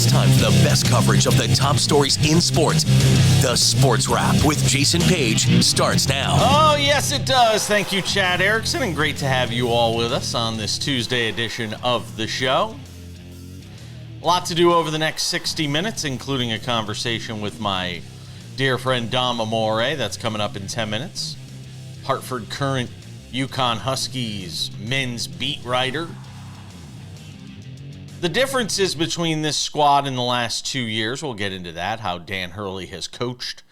It's time for the best coverage of the top stories in sports. The Sports Wrap with Jason Page starts now. Oh, yes, it does. Thank you, Chad Erickson, and great to have you all with us on this Tuesday edition of the show. A lot to do over the next 60 minutes, including a conversation with my dear friend Dom Amore. That's coming up in 10 minutes. Hartford Courant UConn Huskies men's beat writer. The differences between this squad in the last 2 years, we'll get into that, how Dan Hurley has coached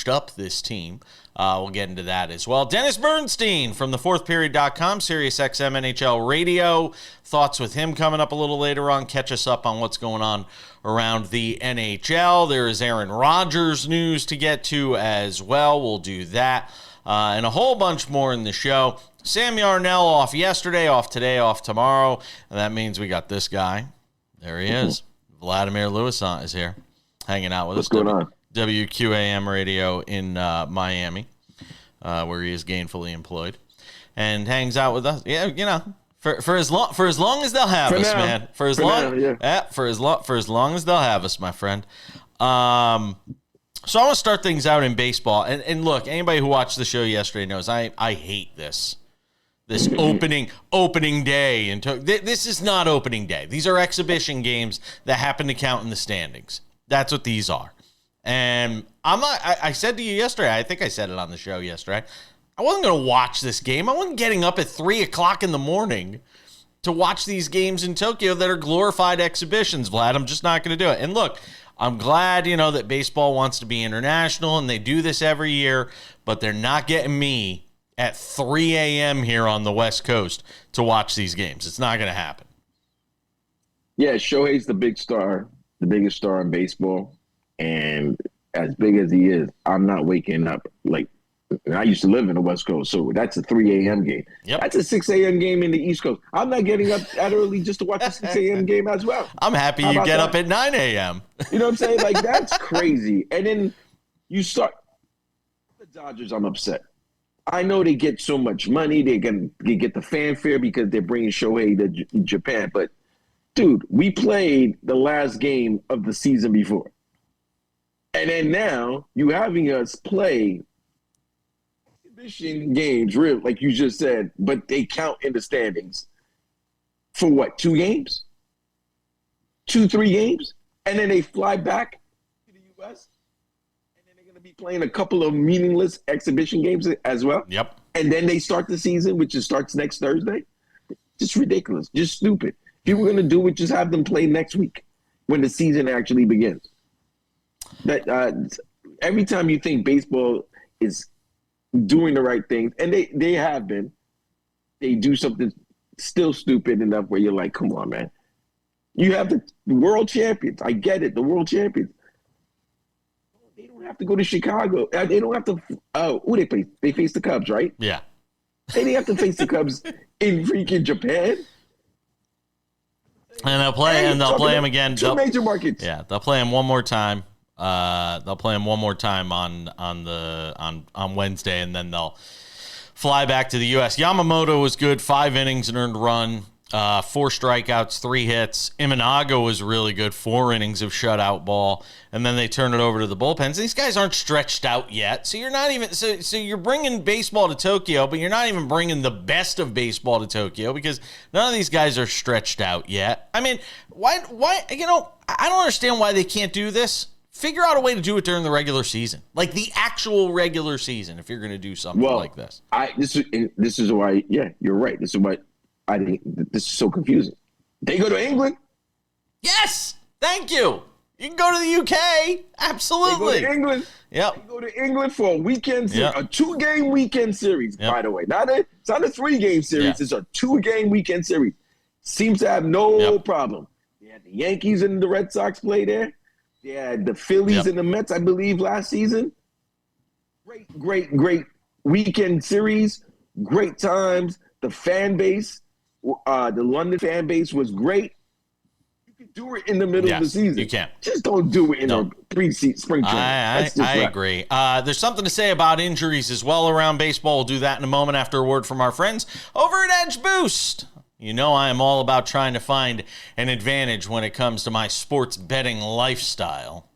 up this team. We'll get into that as well. Dennis Bernstein from the fourthperiod.com, SiriusXM NHL radio. Thoughts with him coming up a little later on. Catch us up on what's going on around the NHL. There is Aaron Rodgers news to get to as well. We'll do that. And a whole bunch more in the show. Sam Yarnell off yesterday, off today, off tomorrow. And that means we got this guy. There he is. Vladimir Lewis is here, hanging out with us. What's going on? WQAM radio in Miami, where he is gainfully employed, and hangs out with us. Yeah, you know, for as long as they'll have us, man. For as long as they'll have us, my friend. So I want to start things out in baseball. And look, anybody who watched the show yesterday knows I hate this opening day. And this is not opening day. These are exhibition games that happen to count in the standings. That's what these are. And I said to you yesterday, I think I said it on the show yesterday, I wasn't going to watch this game. I wasn't getting up at 3 o'clock in the morning to watch these games in Tokyo that are glorified exhibitions, Vlad. I'm just not going to do it. And look, I'm glad, that baseball wants to be international and they do this every year, but they're not getting me at 3 a.m. here on the West Coast to watch these games. It's not going to happen. Yeah, Shohei's the big star, the biggest star in baseball. And as big as he is, I'm not waking up. Like, I used to live in the West Coast, so that's a 3 a.m. game. Yep. That's a 6 a.m. game in the East Coast. I'm not getting up that early just to watch a 6 a.m. game as well. I'm happy you get up at 9 a.m. You know what I'm saying? Like, that's crazy. And then you start the Dodgers, I'm upset. I know they get so much money. They get the fanfare because they're bringing Shohei to Japan. But, dude, we played the last game of the season before. And then now you having us play exhibition games, real like you just said, but they count in the standings for what, 2 games? 2-3 games? And then they fly back to the U.S. and then they're going to be playing a couple of meaningless exhibition games as well. Yep. And then they start the season, which starts next Thursday. Just ridiculous. Just stupid. If you were going to do it, just have them play next week when the season actually begins. That every time you think baseball is doing the right things, and they have been, they do something still stupid enough where you're like, come on, man. You have the world champions. I get it, the world champions. They don't have to go to Chicago. They don't have to who they face? They face the Cubs, right? Yeah. They didn't have to face the Cubs in freaking Japan. And they'll play them again. Two major markets. Yeah, they'll play them one more time. They'll play them one more time on Wednesday, and then they'll fly back to the U.S. Yamamoto was good, 5 innings, an earned run, 4 strikeouts, 3 hits. Imanaga was really good, 4 innings of shutout ball, and then they turn it over to the bullpens. These guys aren't stretched out yet, so you're not even so you're bringing baseball to Tokyo, but you're not even bringing the best of baseball to Tokyo because none of these guys are stretched out yet. I mean, why I don't understand why they can't do this. Figure out a way to do it during the regular season, like the actual regular season. If you're going to do something like this, this is why. Yeah, you're right. This is why I think this is so confusing. They go to England. Yes, thank you. You can go to the UK. Absolutely. They go to England. Yep. They go to England for a weekend series, Yep. a 2-game weekend series. Yep. By the way, it's not a 3-game series. Yeah. It's a 2-game weekend series. Seems to have no problem. They had the Yankees and the Red Sox play there. They had the Phillies and the Mets, I believe, last season. Great weekend series. Great times. The fan base, the London fan base was great. You can do it in the middle of the season. You can. Just don't do it in the pre-season spring training. I agree. There's something to say about injuries as well around baseball. We'll do that in a moment after a word from our friends over at Edge Boost. You know I am all about trying to find an advantage when it comes to my sports betting lifestyle.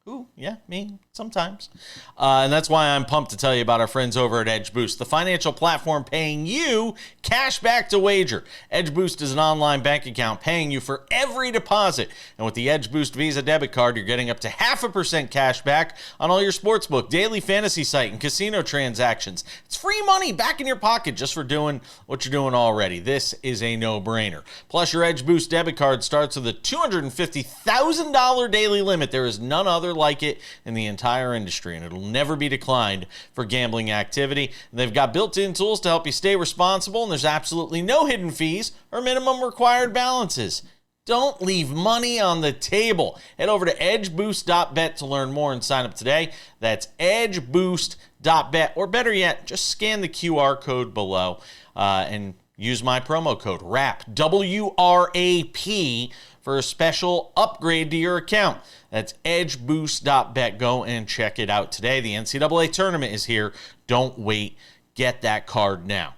Ooh, yeah, me, sometimes. And that's why I'm pumped to tell you about our friends over at Edge Boost, the financial platform paying you cash back to wager. Edge Boost is an online bank account paying you for every deposit. And with the Edge Boost Visa debit card, you're getting up to 0.5% cash back on all your sportsbook, daily fantasy site, and casino transactions. It's free money back in your pocket just for doing what you're doing already. This is a no-brainer. Plus, your Edge Boost debit card starts with a $250,000 daily limit. There is none other like it in the entire industry, and it'll never be declined for gambling activity. And they've got built-in tools to help you stay responsible, and there's absolutely no hidden fees or minimum required balances. Don't leave money on the table. Head over to edgeboost.bet to learn more and sign up today. That's edgeboost.bet, or better yet, just scan the QR code below and use my promo code WRAP, WRAP, for a special upgrade to your account. That's edgeboost.bet. Go and check it out today. The NCAA tournament is here. Don't wait. Get that card now.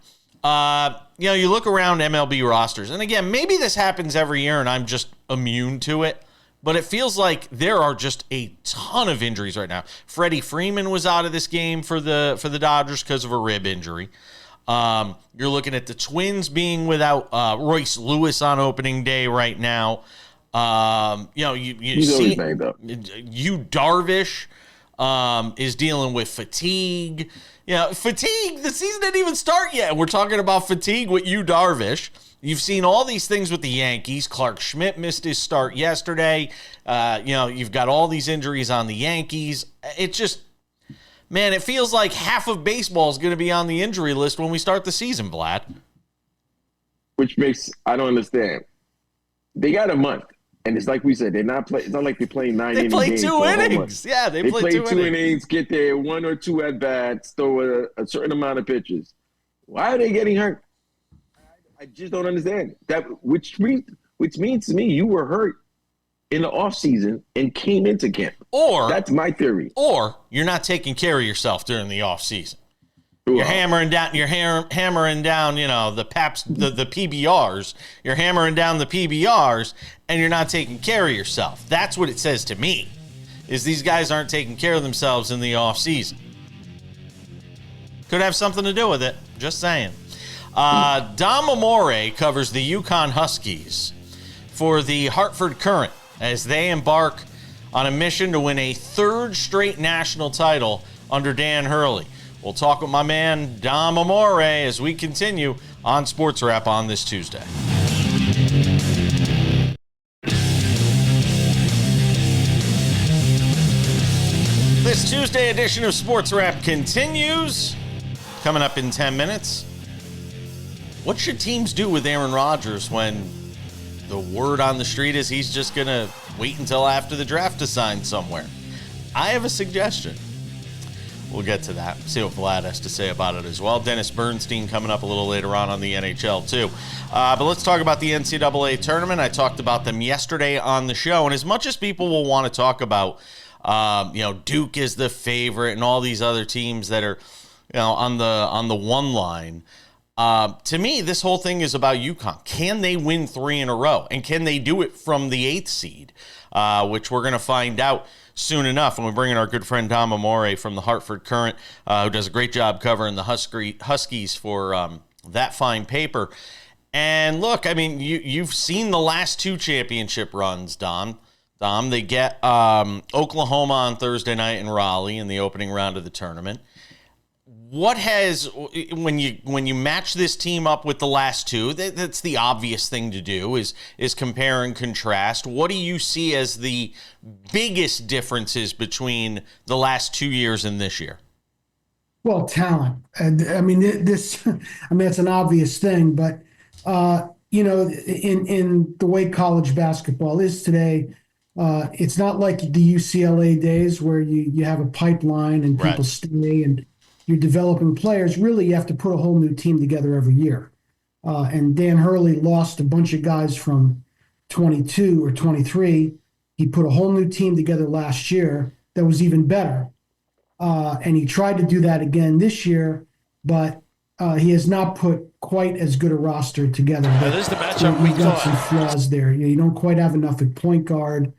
You look around MLB rosters, and again, maybe this happens every year and I'm just immune to it, but it feels like there are just a ton of injuries right now. Freddie Freeman was out of this game for the Dodgers because of a rib injury. You're looking at the Twins being without Royce Lewis on opening day right now. He's always banged up. Darvish is dealing with fatigue. Fatigue. The season didn't even start yet. We're talking about fatigue with Darvish. You've seen all these things with the Yankees. Clark Schmidt missed his start yesterday. You've got all these injuries on the Yankees. It just, man, it feels like half of baseball is going to be on the injury list when we start the season, Vlad. Which makes, I don't understand. They got a month. And it's like we said, they're not play. It's not like they're playing 9 innings. They play 2 innings. Yeah, they play 2 innings. Get there 1 or 2 at bats, throw a certain amount of pitches. Why are they getting hurt? I just don't understand that. Which means to me, you were hurt in the off season and came into camp. Or that's my theory. Or you're not taking care of yourself during the off season. You're hammering down. The PAPs, the PBRs. You're hammering down the PBRs, and you're not taking care of yourself. That's what it says to me. Is these guys aren't taking care of themselves in the off season. Could have something to do with it. Just saying. Dom Amore covers the UConn Huskies for the Hartford Courant as they embark on a mission to win a 3rd straight national title under Dan Hurley. We'll talk with my man, Dom Amore, as we continue on Sports Wrap on this Tuesday. This Tuesday edition of Sports Wrap continues. Coming up in 10 minutes. What should teams do with Aaron Rodgers when the word on the street is he's just going to wait until after the draft to sign somewhere? I have a suggestion. We'll get to that. See what Vlad has to say about it as well. Dennis Bernstein coming up a little later on the NHL too. But let's talk about the NCAA tournament. I talked about them yesterday on the show. And as much as people will want to talk about, Duke is the favorite and all these other teams that are, on the one line, to me, this whole thing is about UConn. Can they win 3 in a row? And can they do it from the 8th seed, which we're going to find out soon enough when we bring in our good friend Dom Amore from the Hartford Courant, who does a great job covering the Huskies for that fine paper. And look, I mean, you've seen the last 2 championship runs, Dom. They get Oklahoma on Thursday night in Raleigh in the opening round of the tournament. What has, when you match this team up with the last 2, that's the obvious thing to do is compare and contrast. What do you see as the biggest differences between the last 2 years and this year? Well, talent. And I mean, it's an obvious thing, but in the way college basketball is today, it's not like the UCLA days where you have a pipeline and people stay and you're developing players. Really, you have to put a whole new team together every year. And Dan Hurley lost a bunch of guys from 22 or 23. He put a whole new team together last year that was even better. And he tried to do that again this year, but He has not put quite as good a roster together. This is the matchup we We've got some thought. flaws there. You don't quite have enough at point guard.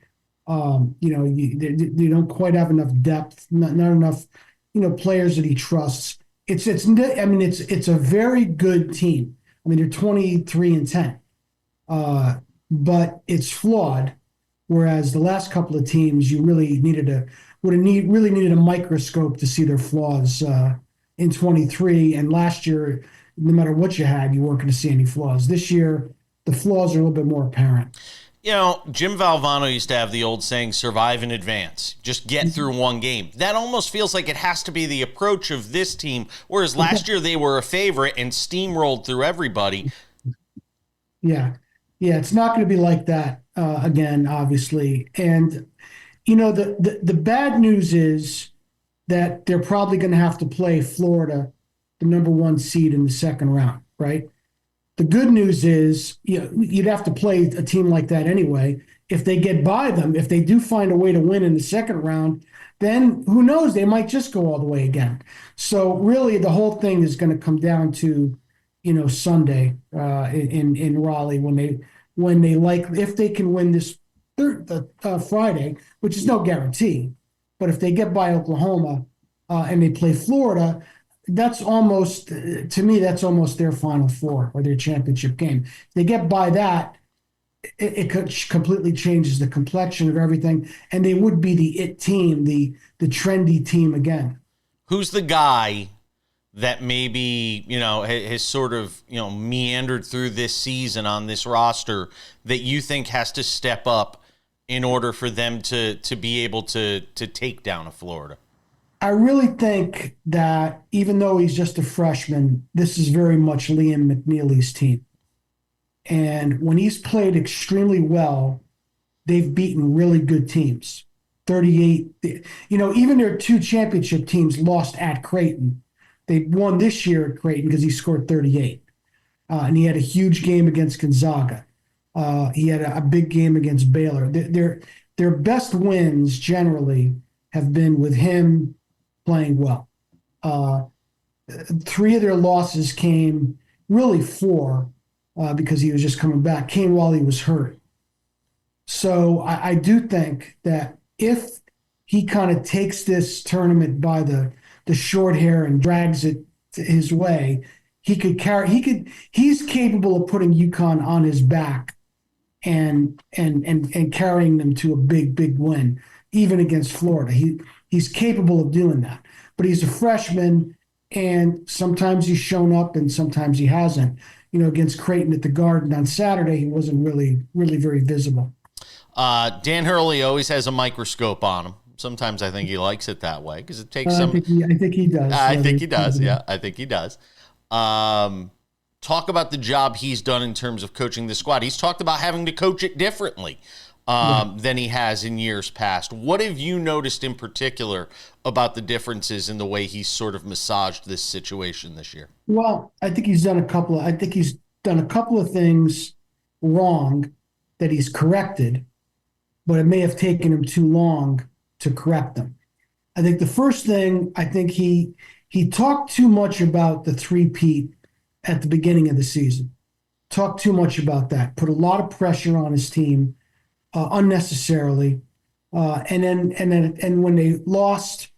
You don't quite have enough depth. Not enough, players that he trusts. It's a very good team. I mean, they're 23-10, but it's flawed. Whereas the last couple of teams, you really needed a microscope to see their flaws in 23. And last year, no matter what you had, you weren't going to see any flaws. This year, the flaws are a little bit more apparent. Jim Valvano used to have the old saying, survive in advance. Just get through one game. That almost feels like it has to be the approach of this team, whereas last year they were a favorite and steamrolled through everybody. Yeah, it's not going to be like that again, obviously. And, the bad news is that they're probably going to have to play Florida, the number 1 seed in the second round, right? The good news is you'd have to play a team like that anyway. If they get by them, if they do find a way to win in the second round, then who knows? They might just go all the way again. So really, the whole thing is going to come down to, Sunday in Raleigh if they can win this Friday, which is no guarantee. But if they get by Oklahoma and they play Florida, that's almost their Final Four or their championship game. If they get by that, it completely changes the complexion of everything, and they would be the it team, the trendy team again. Who's the guy that maybe, has sort of, meandered through this season on this roster that you think has to step up in order for them to be able to take down a Florida? I really think that even though he's just a freshman, this is very much Liam McNeely's team. And when he's played extremely well, they've beaten really good teams. 38, even their 2 championship teams lost at Creighton. They won this year at Creighton because he scored 38. And he had a huge game against Gonzaga. He had a big game against Baylor. Their best wins generally have been with him playing well. 3 of their losses came, really 4, because he was just coming back, came while he was hurt. So I do think that if he kind of takes this tournament by the short hair and drags it his way, he's capable of putting UConn on his back and carrying them to a big win, even against Florida. He's capable of doing that, but he's a freshman, and sometimes he's shown up and sometimes he hasn't. Against Creighton at the Garden on Saturday, he wasn't really very visible. Dan Hurley always has a microscope on him. Sometimes I think he likes it that way because it takes some. I think he does. I think he does. Yeah, I think he does. Talk about the job he's done in terms of coaching the squad. He's talked about having to coach it differently than he has in years past. What have you noticed in particular about the differences in the way he's sort of massaged this situation this year? Well, I think he's done a couple of things wrong that he's corrected, but it may have taken him too long to correct them. I think the first thing, he talked too much about the three-peat at the beginning of the season. Talked too much about that. Put a lot of pressure on his team unnecessarily. And when they lost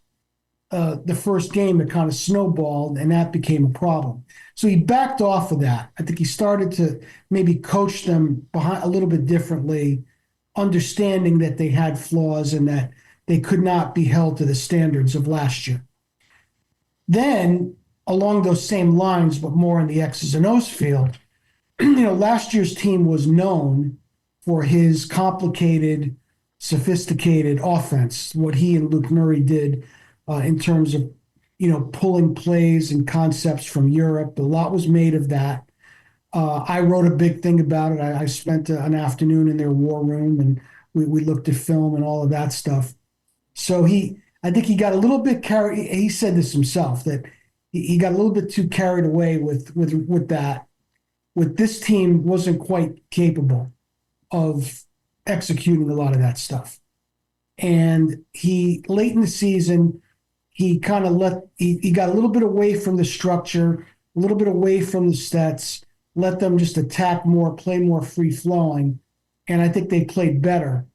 the first game, it kind of snowballed, and that became a problem. So he backed off of that. I think he started to maybe coach them behind a little bit differently, understanding that they had flaws and that they could not be held to the standards of last year. Then, along those same lines, but more in the X's and O's field, last year's team was known for his complicated, sophisticated offense, what he and Luke Murray did in terms of, pulling plays and concepts from Europe. A lot was made of that. I wrote a big thing about it. I spent an afternoon in their war room, and we looked at film and all of that stuff. So I think he got a little bit carried. He said this himself, that he got a little bit too carried away with that. With this team wasn't quite capable of executing a lot of that stuff. And late in the season, he kind of he got a little bit away from the structure, a little bit away from the stats, let them just attack more, play more free flowing, and I think they played better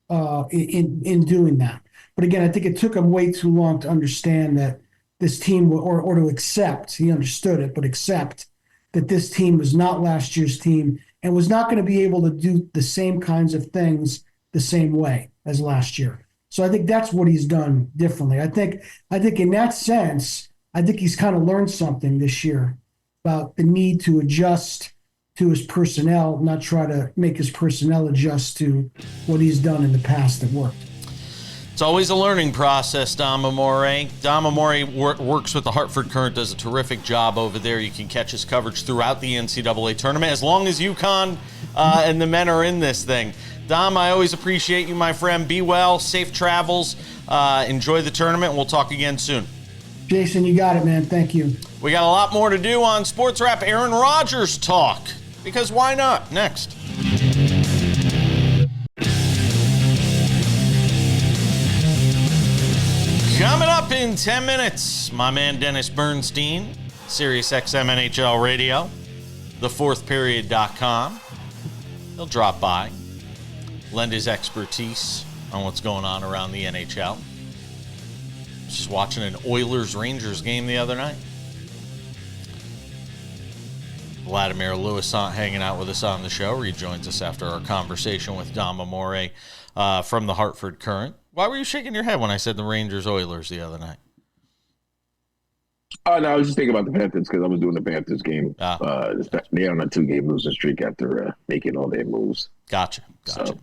in doing that. But again, I think it took him way too long to understand that this team, or to accept, he understood it, but accept that this team was not last year's team and was not going to be able to do the same kinds of things the same way as last year. So I think that's what he's done differently. I think in that sense, I think he's kind of learned something this year about the need to adjust to his personnel, not try to make his personnel adjust to what he's done in the past that worked. It's always a learning process, Dom Amore. Dom Amore works with the Hartford Courant, does a terrific job over there. You can catch his coverage throughout the NCAA tournament as long as UConn and the men are in this thing. Dom, I always appreciate you, my friend. Be well, safe travels, enjoy the tournament, and we'll talk again soon. Jason, you got it, man. Thank you. We got a lot more to do on Sports Wrap. Aaron Rodgers talk, because why not? Next. Coming up in 10 minutes, my man Dennis Bernstein, SiriusXM NHL Radio, thefourthperiod.com. He'll drop by, lend his expertise on what's going on around the NHL. Just watching an Oilers-Rangers game the other night. Vladimir Lewisant hanging out with us on the show. Rejoins us after our conversation with Dom Amore from the Hartford Courant. Why were you shaking your head when I said the Rangers-Oilers the other night? Oh, no, I was just thinking about the Panthers because I was doing the Panthers game. They're on a 2-game losing streak after making all their moves. Gotcha. So,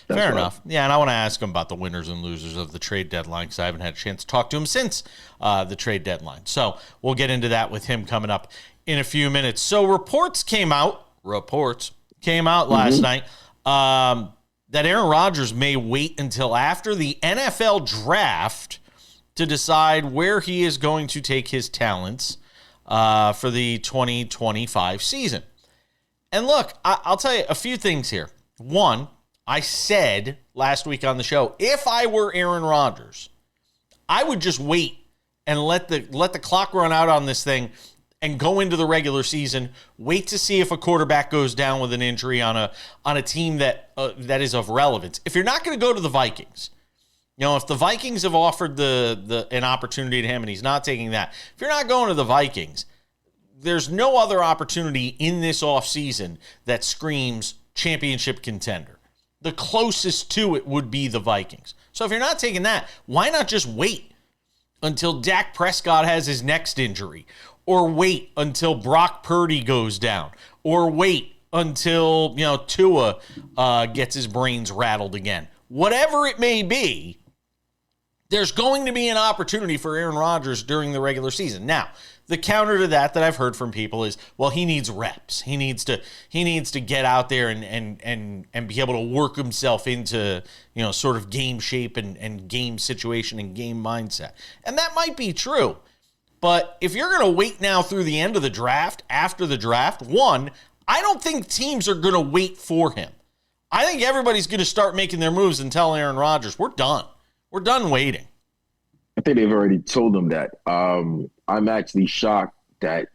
fair enough. Yeah, and I want to ask him about the winners and losers of the trade deadline because I haven't had a chance to talk to him since the trade deadline. So we'll get into that with him coming up in a few minutes. So reports came out last night that Aaron Rodgers may wait until after the NFL draft to decide where he is going to take his talents for the 2025 season. And look, I'll tell you a few things here. One, I said last week on the show, if I were Aaron Rodgers, I would just wait and let the clock run out on this thing and go into the regular season, wait to see if a quarterback goes down with an injury on a team that is of relevance. If you're not going to go to the Vikings, if the Vikings have offered an opportunity to him and he's not taking that, if you're not going to the Vikings, there's no other opportunity in this offseason that screams championship contender. The closest to it would be the Vikings. So if you're not taking that, why not just wait until Dak Prescott has his next injury? Or wait until Brock Purdy goes down, or wait until Tua gets his brains rattled again. Whatever it may be, there's going to be an opportunity for Aaron Rodgers during the regular season. Now, the counter to that I've heard from people is, well, he needs reps. He needs to get out there and be able to work himself into sort of game shape and game situation and game mindset, and that might be true. But if you're going to wait now through the end of the draft, after the draft, one, I don't think teams are going to wait for him. I think everybody's going to start making their moves and tell Aaron Rodgers, we're done. We're done waiting. I think they've already told him that. I'm actually shocked that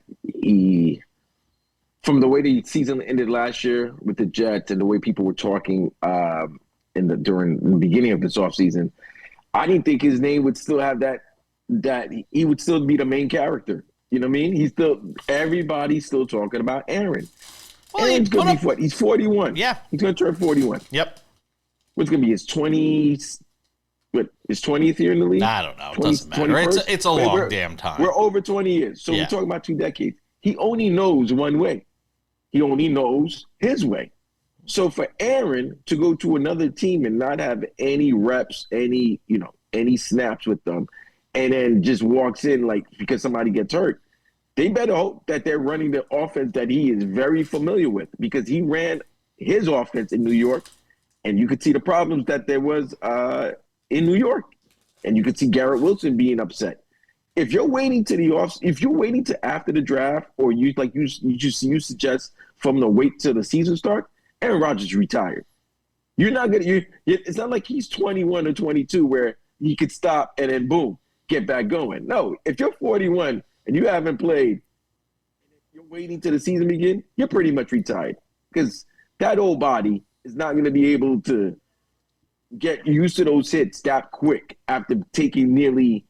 from the way the season ended last year with the Jets and the way people were talking during the beginning of this offseason, I didn't think his name would still have that he would still be the main character. You know what I mean? Everybody's still talking about Aaron. Well, Aaron's going to be what? He's 41. Yeah. He's going to turn 41. Yep. What's going to be his 20th year in the league? I don't know. It doesn't matter. It's a long damn time. We're over 20 years. So we're talking about 2 decades. He only knows one way. He only knows his way. So for Aaron to go to another team and not have any reps, any snaps with them, and then just walks in because somebody gets hurt, they better hope that they're running the offense that he is very familiar with, because he ran his offense in New York, and you could see the problems that there was in New York, and you could see Garrett Wilson being upset. If you're waiting to after the draft, or you suggest from the wait till the season start, Aaron Rodgers retired. You're not gonna. It's not like he's 21 or 22 where he could stop and then boom, get back going. No, if you're 41 and you haven't played you're waiting till the season begin, you're pretty much retired because that old body is not going to be able to get used to those hits that quick after taking nearly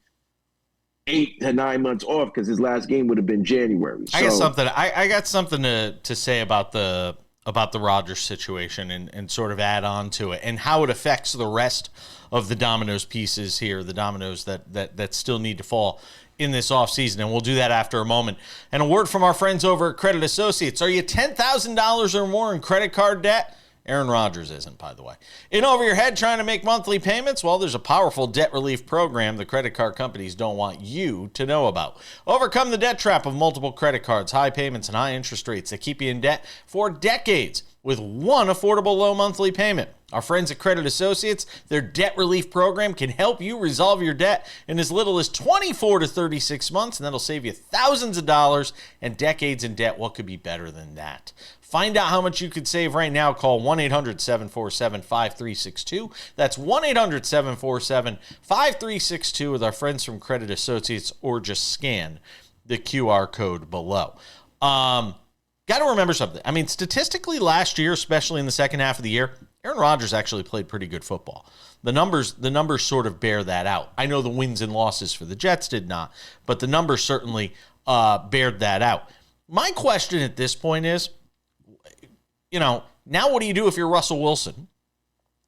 8 to 9 months off because his last game would have been January. I got something to say about the Rodgers situation and sort of add on to it and how it affects the rest of the dominoes pieces here, the dominoes that still need to fall in this offseason. And we'll do that after a moment. And a word from our friends over at Credit Associates. Are you $10,000 or more in credit card debt? Aaron Rodgers isn't, by the way. In over your head trying to make monthly payments? Well, there's a powerful debt relief program the credit card companies don't want you to know about. Overcome the debt trap of multiple credit cards, high payments, and high interest rates that keep you in debt for decades with one affordable low monthly payment. Our friends at Credit Associates, their debt relief program can help you resolve your debt in as little as 24 to 36 months, and that'll save you thousands of dollars and decades in debt. What could be better than that? Find out how much you could save right now. Call 1-800-747-5362. That's 1-800-747-5362 with our friends from Credit Associates, or just scan the QR code below. Got to remember something. I mean, statistically last year, especially in the second half of the year, Aaron Rodgers actually played pretty good football. The numbers sort of bear that out. I know the wins and losses for the Jets did not, but the numbers certainly bared that out. My question at this point is, now what do you do if you're Russell Wilson?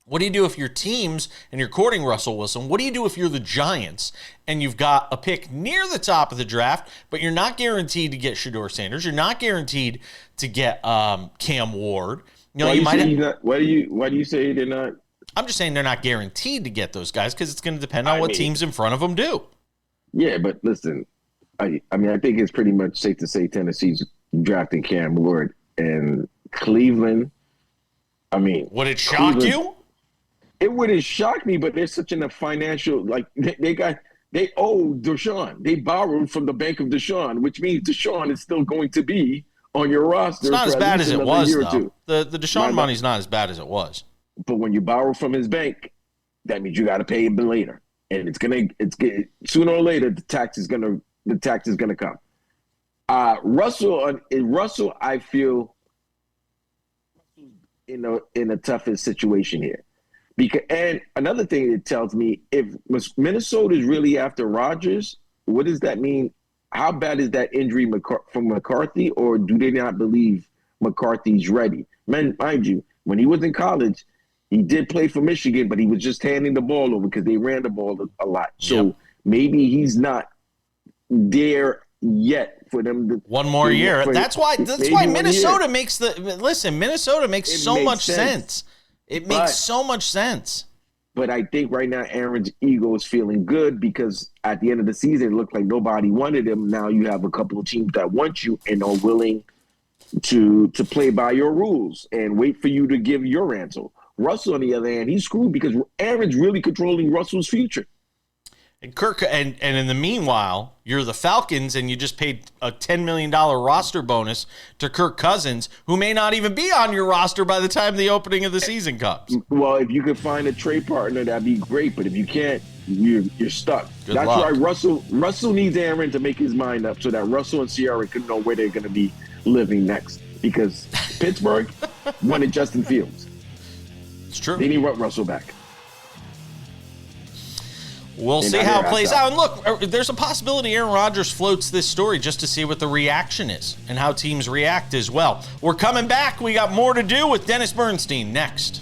What do you do if your teams and you're courting Russell Wilson? What do you do if you're the Giants and you've got a pick near the top of the draft, but you're not guaranteed to get Shedeur Sanders? You're not guaranteed to get Cam Ward. Why do you say they're not? I'm just saying they're not guaranteed to get those guys because it's going to depend on what teams in front of them do. Yeah, but listen, I think it's pretty much safe to say Tennessee's drafting Cam Ward and Cleveland. Would it shock you? It wouldn't shock me, but they're such in a financial, they owe Deshaun. They borrowed from the bank of Deshaun, which means Deshaun is still going to be on your roster. It's not as bad as it was, though. The Deshaun Right, money's not as bad as it was. But when you borrow from his bank, that means you got to pay him later, and it's sooner or later the tax is gonna come. Russell, I feel in a toughest situation here. And another thing it tells me, if Minnesota is really after Rodgers, what does that mean? How bad is that injury from McCarthy, or do they not believe McCarthy's ready? Mind you, when he was in college, he did play for Michigan, but he was just handing the ball over because they ran the ball a lot. So maybe he's not there yet for them to one more year. That's why Minnesota makes Minnesota makes so much sense. It makes so much sense. But I think right now Aaron's ego is feeling good because at the end of the season, it looked like nobody wanted him. Now you have a couple of teams that want you and are willing to play by your rules and wait for you to give your answer. Russell, on the other hand, he's screwed because Aaron's really controlling Russell's future. And Kirk, and in the meanwhile, you're the Falcons, and you just paid a $10 million roster bonus to Kirk Cousins, who may not even be on your roster by the time the opening of the season comes. Well, if you could find a trade partner, that'd be great. But if you can't, you're stuck. That's why Russell needs Aaron to make his mind up so that Russell and Ciara can know where they're going to be living next. Because Pittsburgh wanted Justin Fields. It's true. They need Russell back. We'll see how it plays out. And look, there's a possibility Aaron Rodgers floats this story just to see what the reaction is and how teams react as well. We're coming back. We got more to do with Dennis Bernstein next.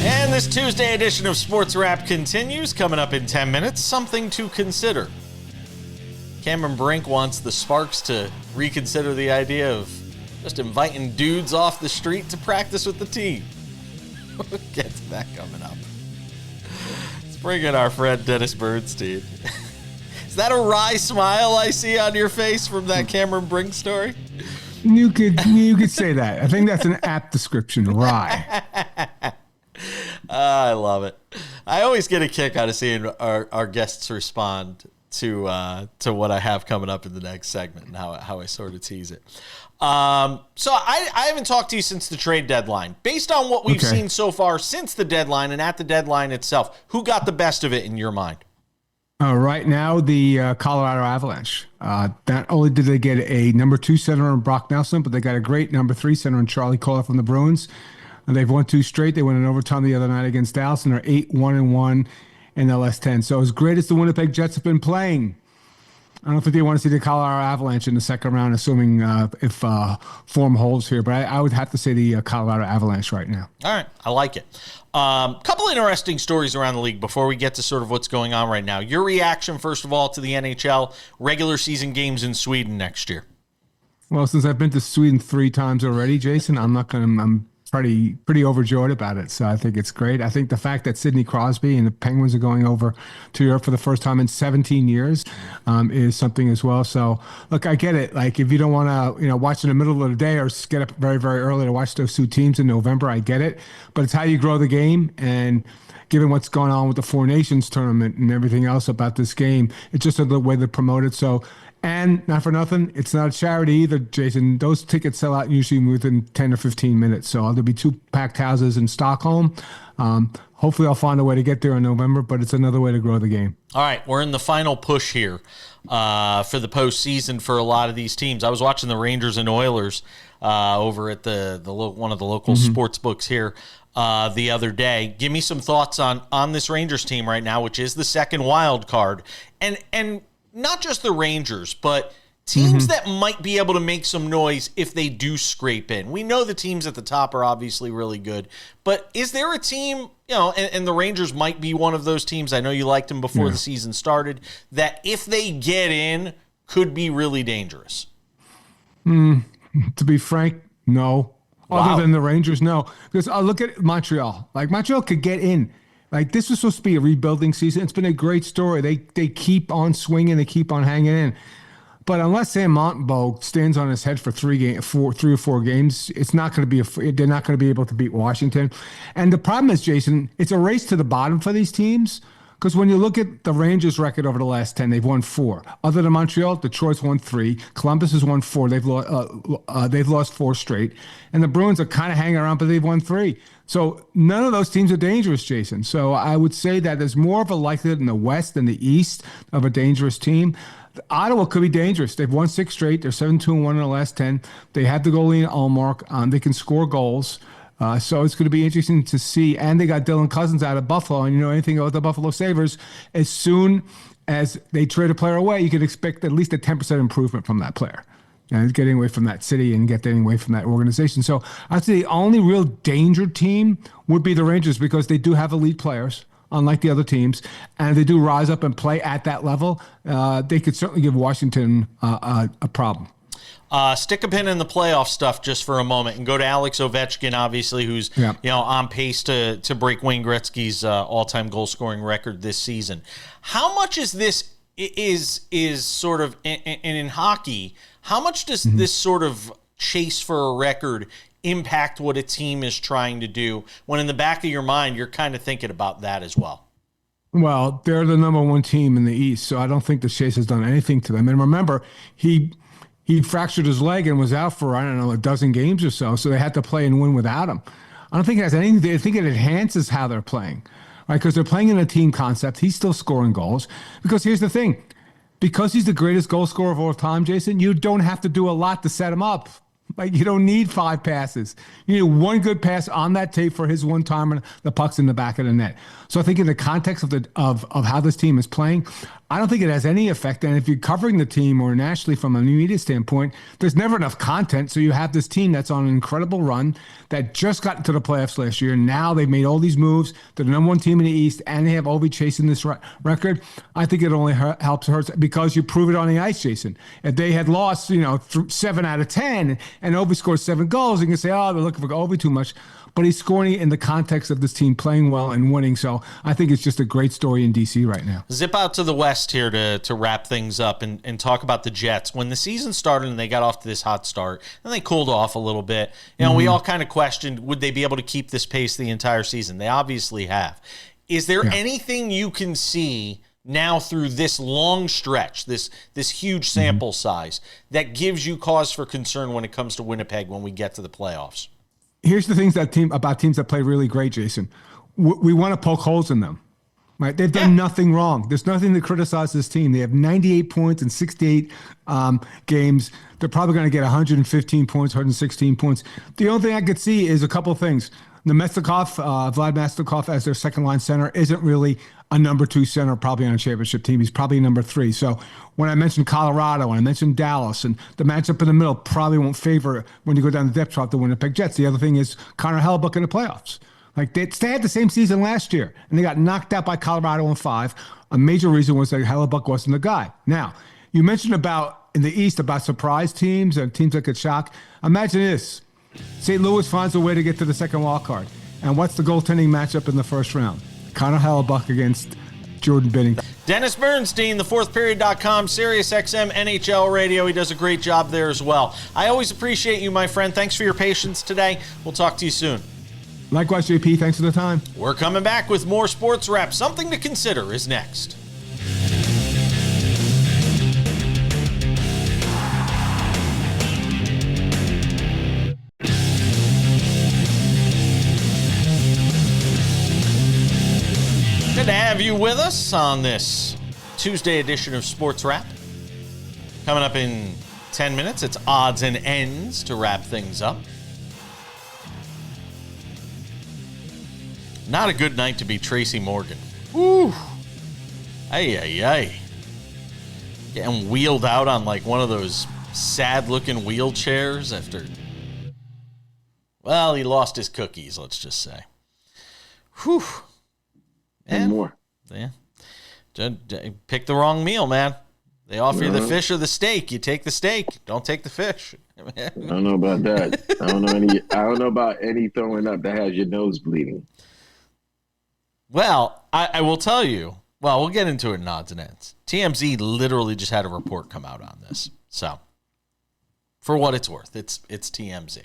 And this Tuesday edition of Sports Wrap continues. Coming up in 10 minutes, something to consider. Cameron Brink wants the Sparks to reconsider the idea of just inviting dudes off the street to practice with the team. We'll get to that coming up. Let's bring in our friend Dennis Bernstein. Is that a wry smile I see on your face from that Cameron Brink story? You could say that. I think that's an apt description. Wry. I love it. I always get a kick out of seeing our guests respond to what I have coming up in the next segment and how I sort of tease it. So I haven't talked to you since the trade deadline. Based on what we've seen so far since the deadline and at the deadline itself, who got the best of it in your mind? Right now, the Colorado Avalanche. Not only did they get a number 2 center in Brock Nelson, but they got a great number 3 center in Charlie Coyle from the Bruins. And they've won 2 straight. They won in overtime the other night against Dallas, and they're 8-1-1 in the last 10. So as great as the Winnipeg Jets have been playing, I don't think they want to see the Colorado Avalanche in the second round, assuming if form holds here. But I would have to say the Colorado Avalanche right now. All right, I like it. Couple interesting stories around the league before we get to sort of what's going on right now. Your reaction, first of all, to the NHL regular season games in Sweden next year. Well, since I've been to Sweden 3 times already, Jason, I'm pretty overjoyed about it. So I think it's great. I think the fact that Sidney Crosby and the Penguins are going over to Europe for the first time in 17 years is something as well. So look, I get it. Like if you don't want to, watch in the middle of the day or get up very, very early to watch those 2 teams in November, I get it. But it's how you grow the game. And given what's going on with the Four Nations tournament and everything else about this game, it's just the way they promote it. So, and not for nothing, it's not a charity either, Jason. Those tickets sell out usually within 10 or 15 minutes. So there'll be 2 packed houses in Stockholm. Hopefully I'll find a way to get there in November, but it's another way to grow the game. All right, we're in the final push here for the postseason for a lot of these teams. I was watching the Rangers and Oilers over at the one of the local sports books here the other day. Give me some thoughts on this Rangers team right now, which is the second wild card. And not just the Rangers, but teams that might be able to make some noise if they do scrape in. We know the teams at the top are obviously really good, but is there a team, and the Rangers might be one of those teams, I know you liked them before the season started, that if they get in, could be really dangerous? To be frank, no. Wow. Other than the Rangers, no. Because look at Montreal. Like, Montreal could get in. Like, this was supposed to be a rebuilding season. It's been a great story. They keep on swinging. They keep on hanging in. But unless Sam Montembeault stands on his head for 3 or 4 games, it's not going to be they're not going to be able to beat Washington. And the problem is, Jason, it's a race to the bottom for these teams. Because when you look at the Rangers' record over the last 10, they've won 4. Other than Montreal, Detroit's won 3. Columbus has won 4. They've lost 4 straight. And the Bruins are kind of hanging around, but they've won 3. So none of those teams are dangerous, Jason. So I would say that there's more of a likelihood in the West than the East of a dangerous team. Ottawa could be dangerous. They've won 6 straight. They're 7-2-1 in the last 10. They have the goalie in Allmark. They can score goals. So it's going to be interesting to see. And they got Dylan Cousins out of Buffalo. And you know anything about the Buffalo Sabres, as soon as they trade a player away, you can expect at least a 10% improvement from that player. And getting away from that city and getting away from that organization. So I'd say the only real danger team would be the Rangers because they do have elite players, unlike the other teams, and they do rise up and play at that level. They could certainly give Washington a problem. Stick a pin in the playoff stuff just for a moment and go to Alex Ovechkin, obviously, who's on pace to break Wayne Gretzky's all-time goal-scoring record this season. How much is this is sort of in hockey? How much does this sort of chase for a record impact what a team is trying to do when in the back of your mind you're kind of thinking about that as well? Well, they're the number 1 team in the East, so I don't think the chase has done anything to them. And remember, he fractured his leg and was out for, a dozen games or so they had to play and win without him. I don't think it has anything. I think it enhances how they're playing, right? Because they're playing in a team concept. He's still scoring goals. Because here's the thing. Because he's the greatest goal scorer of all time, Jason, you don't have to do a lot to set him up. Like, you don't need 5 passes. You need 1 good pass on that tape for his one time and the puck's in the back of the net. So I think in the context of how this team is playing, I don't think it has any effect. And if you're covering the team or nationally from a media standpoint, there's never enough content. So you have this team that's on an incredible run that just got into the playoffs last year. Now they've made all these moves. They're the number 1 team in the East, and they have Ovi chasing this record. I think it only helps because you prove it on the ice, Jason. If they had lost, 7 out of 10 and Ovi scored 7 goals, you can say, oh, they're looking for Ovi too much. But he's scoring in the context of this team playing well and winning. So I think it's just a great story in D.C. right now. Zip out to the West here to wrap things up and talk about the Jets. When the season started and they got off to this hot start and they cooled off a little bit, we all kind of questioned, would they be able to keep this pace the entire season? They obviously have. Is there anything you can see now through this long stretch, this huge sample size, that gives you cause for concern when it comes to Winnipeg when we get to the playoffs? Here's the things about teams that play really great, Jason. We want to poke holes in them. Right? They've done nothing wrong. There's nothing to criticize this team. They have 98 points in 68 games. They're probably going to get 115 points, 116 points. The only thing I could see is a couple of things. Vlad Mestikov as their second line center isn't really a number 2 center, probably on a championship team. He's probably number 3. So when I mentioned Colorado, when I mentioned Dallas, and the matchup in the middle probably won't favor when you go down the depth chart the Winnipeg Jets. The other thing is Connor Hellebuyck in the playoffs. Like they had the same season last year, and they got knocked out by Colorado in 5. A major reason was that Hellebuyck wasn't the guy. Now, you mentioned about in the East about surprise teams and teams that could shock. Imagine this. St. Louis finds a way to get to the second wild card. And what's the goaltending matchup in the first round? Connor Hellebuyck against Jordan Binnington. Dennis Bernstein, thefourthperiod.com, SiriusXM NHL Radio. He does a great job there as well. I always appreciate you, my friend. Thanks for your patience today. We'll talk to you soon. Likewise, JP. Thanks for the time. We're coming back with more Sports Wrap. Something to consider is next. Good to have you with us on this Tuesday edition of Sports Wrap. Coming up in 10 minutes, it's odds and ends to wrap things up. Not a good night to be Tracy Morgan. Woo! Ay. Getting wheeled out on like one of those sad-looking wheelchairs after... Well, he lost his cookies, let's just say. Whew. And more. Yeah. Pick the wrong meal, man. They offer you the fish or the steak. You take the steak. Don't take the fish. I don't know about that. I don't know about any throwing up that has your nose bleeding. Well, I will tell you. Well, we'll get into it in odds and ends. TMZ literally just had a report come out on this. So, for what it's worth, it's TMZ.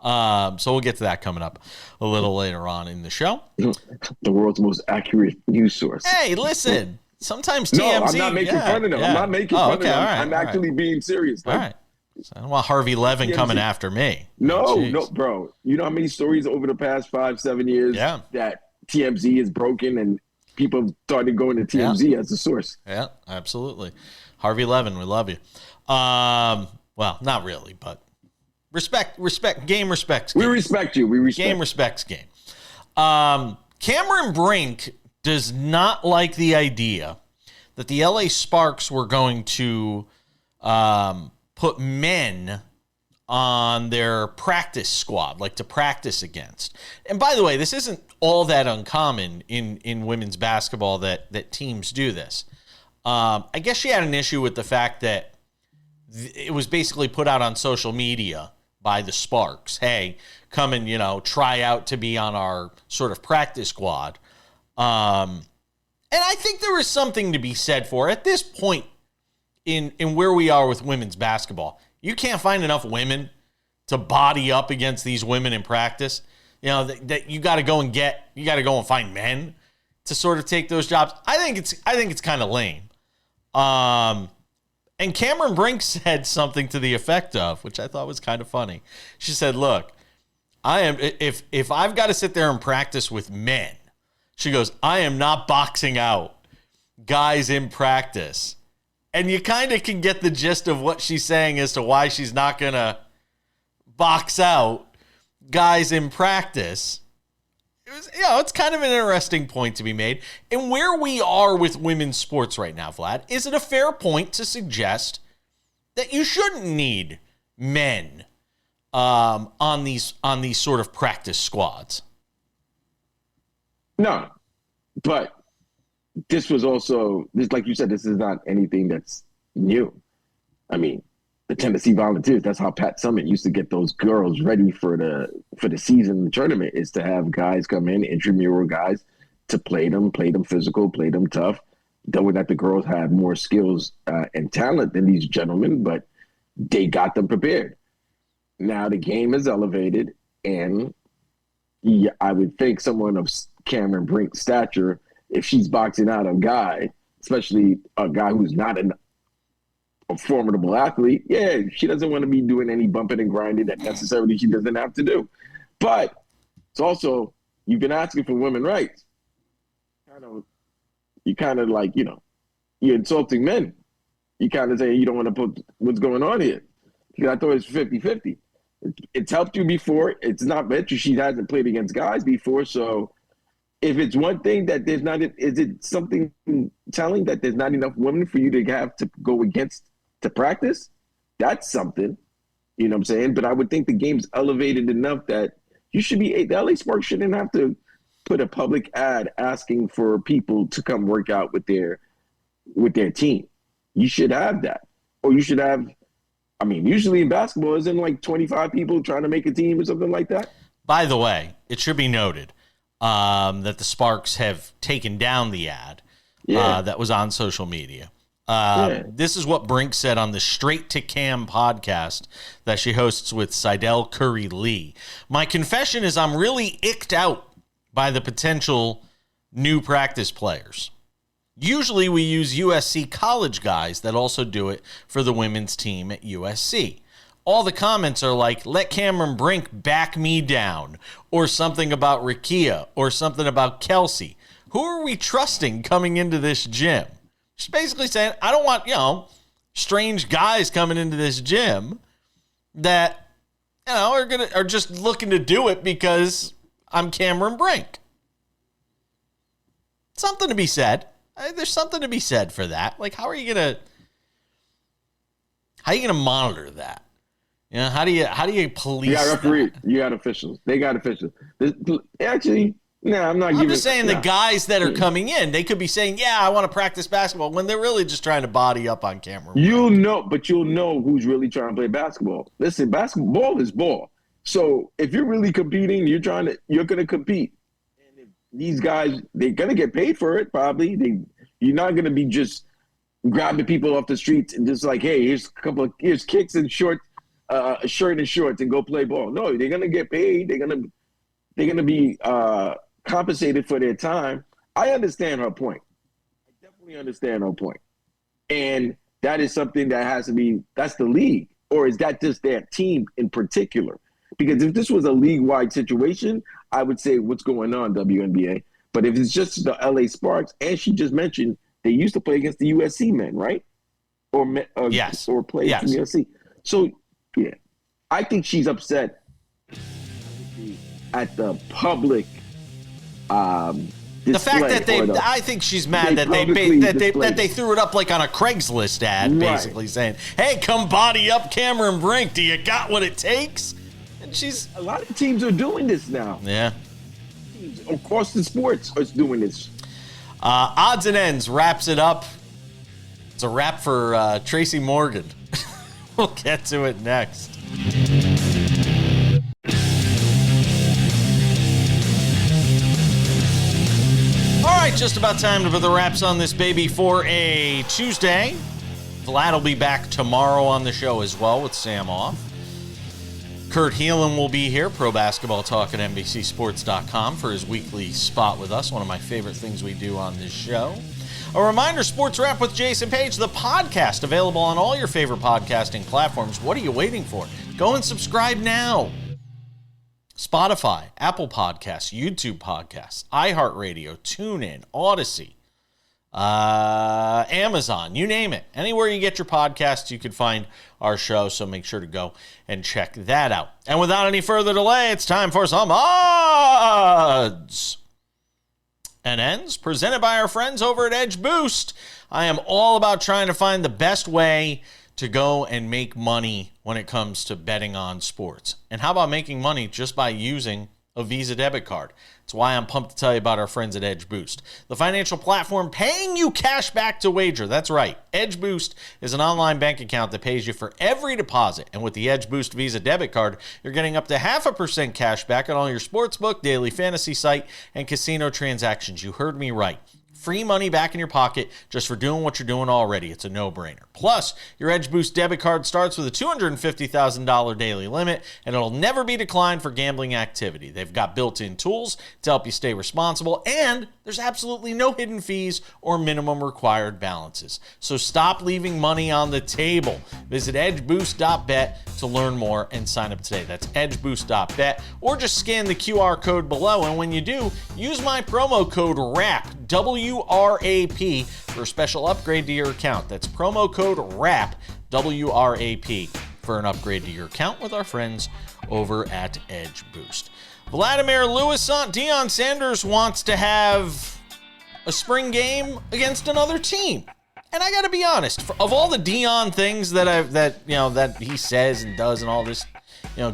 So we'll get to that coming up a little later on in the show. The world's most accurate news source. Hey, listen. Sometimes TMZ. No, I'm not making fun of them. I'm not making fun of them. Right, I'm actually being serious. All right. So I don't want Harvey Levin coming after me. No, bro. You know how many stories over the past 5-7 years that TMZ is broken and people have started going to TMZ as a source? Yeah, absolutely. Harvey Levin, we love you. Well, not really, but respect. Game respects game. We respect you. We respect. Game respects game. Cameron Brink does not like the idea that the LA Sparks were going to put men on their practice squad, like to practice against. And by the way, this isn't all that uncommon in women's basketball that teams do this. I guess she had an issue with the fact that it was basically put out on social media by the Sparks. Hey, come and, try out to be on our sort of practice squad. And I think there is something to be said for at this point in where we are with women's basketball. You can't find enough women to body up against these women in practice. That you got to go and find men to sort of take those jobs. I think it's kind of lame. And Cameron Brink said something to the effect of, which I thought was kind of funny. She said, "Look, if I've got to sit there and practice with men," she goes, "I am not boxing out guys in practice." And you kind of can get the gist of what she's saying as to why she's not going to box out guys in practice. It's kind of an interesting point to be made. And where we are with women's sports right now, Vlad, is it a fair point to suggest that you shouldn't need men on these sort of practice squads? No, but this was also, like you said, this is not anything that's new. I mean, the Tennessee Volunteers, that's how Pat Summitt used to get those girls ready for the season, the tournament, is to have guys come in, intramural guys, to play them physical, play them tough, knowing that the girls have more skills and talent than these gentlemen, but they got them prepared. Now the game is elevated, and I would think someone of Cameron Brink's stature, if she's boxing out a guy, especially a guy who's not a formidable athlete, she doesn't want to be doing any bumping and grinding that necessarily she doesn't have to do. But it's also, you've been asking for women's rights. Kind of you kind of like, you're insulting men. You kind of say you don't want to put what's going on here. Because I thought it was 50-50. It's helped you before. It's not better. She hasn't played against guys before. So if it's one thing that there's not, is it something telling that there's not enough women for you to have to go against to practice? That's something. You know what I'm saying? But I would think the game's elevated enough that you should be, the LA Sparks shouldn't have to put a public ad asking for people to come work out with their team. You should have that. Or you should have, usually in basketball, isn't like 25 people trying to make a team or something like that? By the way, it should be noted that the Sparks have taken down the ad that was on social media. This is what Brink said on the Straight to Cam podcast that she hosts with Seidel Curry Lee. My confession is I'm really icked out by the potential new practice players. Usually we use USC college guys that also do it for the women's team at USC. All the comments are like, let Cameron Brink back me down, or something about Rakia, or something about Kelsey. Who are we trusting coming into this gym? She's basically saying, I don't want, strange guys coming into this gym that, are just looking to do it because I'm Cameron Brink. Something to be said. There's something to be said for that. Like, how are you gonna monitor that? How do you police? You got referees. You got officials. They got officials. Actually, no, I'm not. I'm just saying the guys that are coming in, they could be saying, "Yeah, I want to practice basketball," when they're really just trying to body up on camera. You'll know who's really trying to play basketball. Listen, basketball is ball. So if you're really competing, you're going to compete. And if these guys, they're going to get paid for it. Probably, you're not going to be just grabbing people off the streets and just like, hey, here's kicks and shorts. A shirt and shorts and go play ball. No, they're gonna get paid. They're gonna be compensated for their time. I understand her point. I definitely understand her point. And that is something that has to be. That's the league, or is that just their team in particular? Because if this was a league-wide situation, I would say, what's going on, WNBA? But if it's just the LA Sparks, and she just mentioned they used to play against the USC men, right? Or play from USC. So. Yeah, I think she's upset at the public. The fact that I think she's mad that they threw it up like on a Craigslist ad, basically saying, "Hey, come body up Cameron Brink. Do you got what it takes?" And a lot of teams are doing this now. Yeah, across the sports are doing this. Odds and Ends wraps it up. It's a wrap for Tracy Morgan. We'll get to it next. All right, just about time to put the wraps on this baby for a Tuesday. Vlad will be back tomorrow on the show as well with Sam off. Kurt Heelan will be here, Pro Basketball Talk at NBCSports.com for his weekly spot with us, one of my favorite things we do on this show. A reminder, Sports Wrap with Jason Page, the podcast, available on all your favorite podcasting platforms. What are you waiting for? Go and subscribe now. Spotify, Apple Podcasts, YouTube Podcasts, iHeartRadio, TuneIn, Odyssey, Amazon, you name it. Anywhere you get your podcasts, you can find our show, so make sure to go and check that out. And without any further delay, it's time for some odds and ends presented by our friends over at Edge Boost. I am all about trying to find the best way to go and make money when it comes to betting on sports. And how about making money just by using a Visa debit card? That's why I'm pumped to tell you about our friends at Edge Boost, the financial platform paying you cash back to wager. That's right. Edge Boost is an online bank account that pays you for every deposit. And with the Edge Boost Visa debit card, you're getting up to 0.5% cash back on all your sportsbook, daily fantasy site, and casino transactions. You heard me right. Free money back in your pocket just for doing what you're doing already. It's a no-brainer. Plus, your Edge Boost debit card starts with a $250,000 daily limit, and it'll never be declined for gambling activity. They've got built-in tools to help you stay responsible, and there's absolutely no hidden fees or minimum required balances. So stop leaving money on the table. Visit edgeboost.bet to learn more and sign up today. That's edgeboost.bet, or just scan the QR code below, and when you do, use my promo code RAP, WRAP for a special upgrade to your account. That's promo code RAP, WRAP, for an upgrade to your account with our friends over at Edge Boost. Vladimir Lewis, Deion Sanders wants to have a spring game against another team. And I got to be honest, of all the Deion things that he says and does and all this,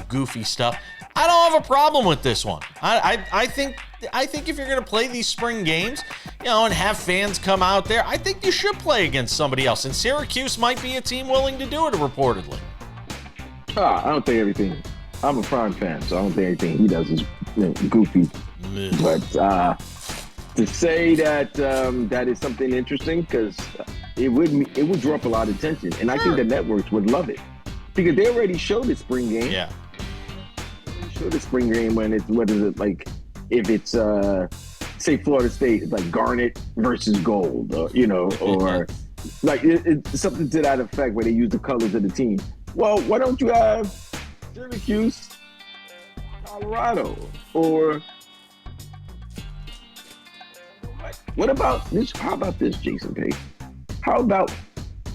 goofy stuff, I don't have a problem with this one. I think if you're going to play these spring games, and have fans come out there, I think you should play against somebody else. And Syracuse might be a team willing to do it, reportedly. I don't think everything. I'm a Prime fan, so I don't think anything he does is goofy. But to say that that is something interesting, because it would draw up a lot of attention, and I think the networks would love it because they already showed the spring game. Yeah, they showed the spring game when it's if it's say Florida State, it's like Garnet versus Gold, or like it's something to that effect where they use the colors of the team. Well, why don't you have Syracuse, Colorado, or what about this? How about this, Jason Page? How about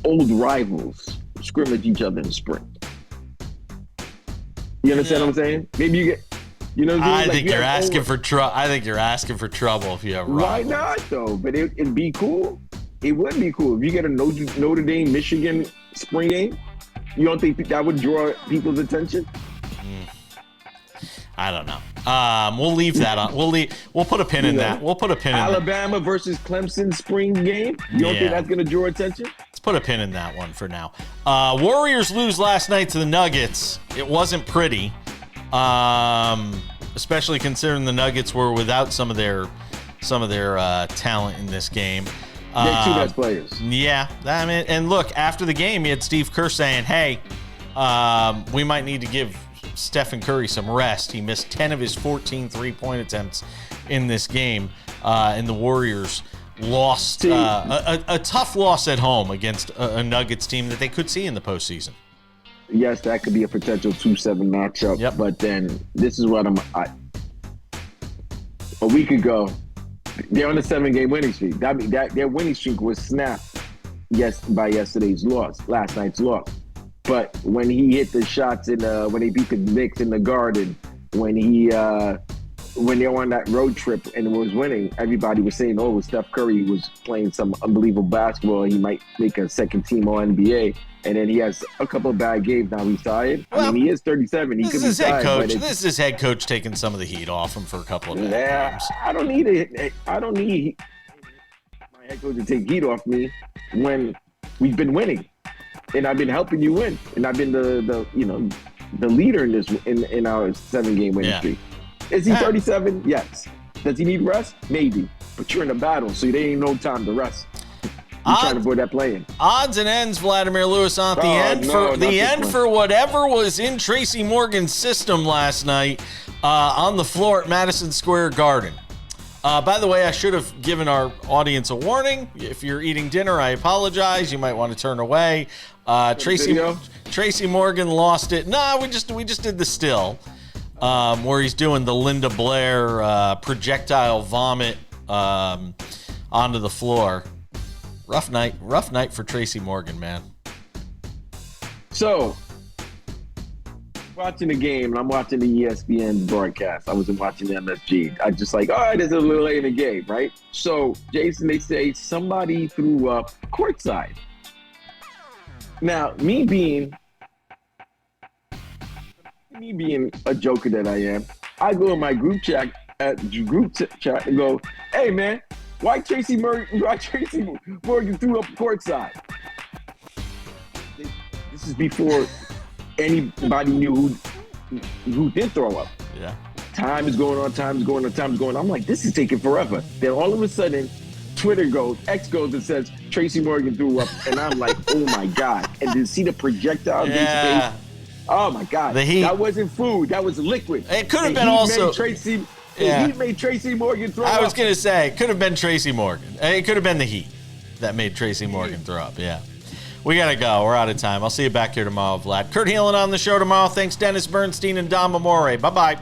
old rivals scrimmage each other in the spring? You understand what I'm saying? Maybe you get, I think you're asking for trouble. I think you're asking for trouble if you have rivals. Why not though? But it'd be cool. It would be cool if you get a Notre Dame Michigan spring game. You don't think that would draw people's attention? I don't know. We'll leave that on. We'll put a pin in that. We'll put a pin in Alabama versus Clemson spring game. You don't think that's going to draw attention? Let's put a pin in that one for now. Warriors lose last night to the Nuggets. It wasn't pretty, especially considering the Nuggets were without some of their talent in this game. They're two best players. Yeah, I mean, and look, after the game, you had Steve Kerr saying, "Hey, we might need to give Stephen Curry some rest." He missed 10 of his 14 3-point attempts in this game, and the Warriors lost a tough loss at home against a Nuggets team that they could see in the postseason. Yes, that could be a potential 2-7 matchup. Yep. But then this is what a week ago, they're on a 7-game winning streak. That mean that their winning streak was snapped by last night's loss. But when he hit the shots when they beat the Knicks in the Garden, when they were on that road trip and was winning, everybody was saying, "Oh, Steph Curry was playing some unbelievable basketball. He might make a second team All NBA." And then he has a couple of bad games. Now he's tired. Well, I mean, he is 37. He could be tired. This is his head coach taking some of the heat off him for a couple of bad games. I don't need my head coach to take heat off me when we've been winning. And I've been helping you win, and I've been the leader in our 7-game winning streak. Is he 37? Yes. Does he need rest? Maybe. But you're in a battle, so there ain't no time to rest. You're trying to avoid that playing. Odds and ends, Vladimir Lewis, on the end for whatever was in Tracy Morgan's system last night on the floor at Madison Square Garden. By the way, I should have given our audience a warning. If you're eating dinner, I apologize. You might want to turn away. Tracy Morgan lost it. No, we just did the still where he's doing the Linda Blair projectile vomit onto the floor. Rough night for Tracy Morgan, man. So, watching the game, and I'm watching the ESPN broadcast. I wasn't watching the MSG. I just like, all right, it's a little late in the game, right? So, Jason, they say somebody threw up courtside. Now, me being a joker that I am, I go in my group chat and go, "Hey, man, why Tracy Morgan threw up courtside?" This is before anybody knew who did throw up. Yeah. Time is going on. I'm like, this is taking forever. Then all of a sudden, X goes and says, Tracy Morgan threw up. And I'm like, oh my God. And to see the projectile against his face, oh my God. The heat. That wasn't food. That was liquid. It could have been also. He made Tracy Morgan throw up. I was going to say, it could have been Tracy Morgan. It could have been the heat that made Tracy Morgan throw up. Yeah. We got to go. We're out of time. I'll see you back here tomorrow, Vlad. Kurt Heelan on the show tomorrow. Thanks, Dennis Bernstein and Dom Amore. Bye-bye.